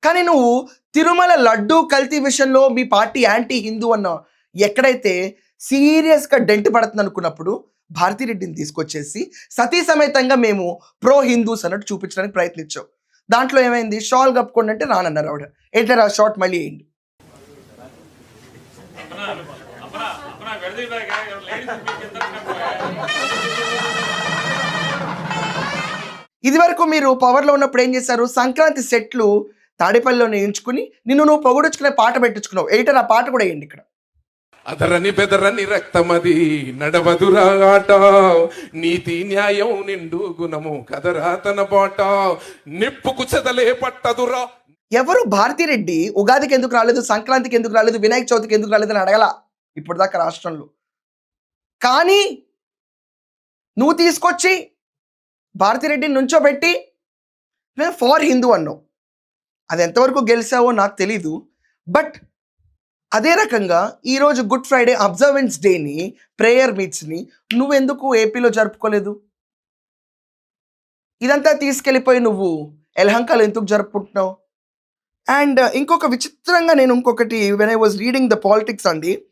కానీ నువ్వు తిరుమల లడ్డూ కల్తీ విషయంలో మీ పార్టీ యాంటీ హిందూ అన్న ఎక్కడైతే సీరియస్‌గా డెంట్ పడుతుందనుకున్నప్పుడు భారతిరెడ్డిని తీసుకొచ్చేసి సతీ సమేతంగా మేము ప్రో హిందూస్ అన్నట్టు చూపించడానికి ప్రయత్నించావు. దాంట్లో ఏమైంది? షాల్ కప్పుకోండి అంటే రానన్నారు ఆవిడ. ఏంటంటే ఆ షాట్ మళ్ళీ ఎయండి. ఇదివరకు మీరు పవర్‌లో ఉన్నప్పుడు ఏం చేశారు? సంక్రాంతి సెట్లు తాడేపల్లిలోనే ఎంచుకుని నువ్వు పొగుడుచుకునే పాట పెట్టించుకున్నావు. ఎడిటర్ ఆ పాట కూడా ఎయండి ఇక్కడ. అదరని బెదరని రక్తమది నడవదురా ఆట, నీతి న్యాయం నిండు గుణము కదరా తన బాట, నిప్పుకు చెదలే పట్టదురా. ఎవరు భారతిరెడ్డి ఉగాదికి ఎందుకు రాలేదు, సంక్రాంతికి ఎందుకు రాలేదు, వినాయక చవితికి ఎందుకు రాలేదు అని అడగల ఇప్పుడు దాకా రాష్ట్రంలో. కానీ నువ్వు తీసుకొచ్చి భారతిరెడ్డిని నుంచోబెట్టి మేము ఫార్ హిందూ అన్నావు. అది ఎంతవరకు గెలిచావో నాకు తెలీదు. బట్ అదే రకంగా ఈరోజు గుడ్ ఫ్రైడే అబ్జర్వెన్స్ డేని, ప్రేయర్ మీట్స్ని నువ్వెందుకు ఏపీలో జరుపుకోలేదు? ఇదంతా తీసుకెళ్ళిపోయి నువ్వు ఎల్హంకాలు ఎందుకు జరుపుకుంటున్నావు? అండ్ ఇంకొక విచిత్రంగా నేను ఇంకొకటి when I was reading the politics అండి,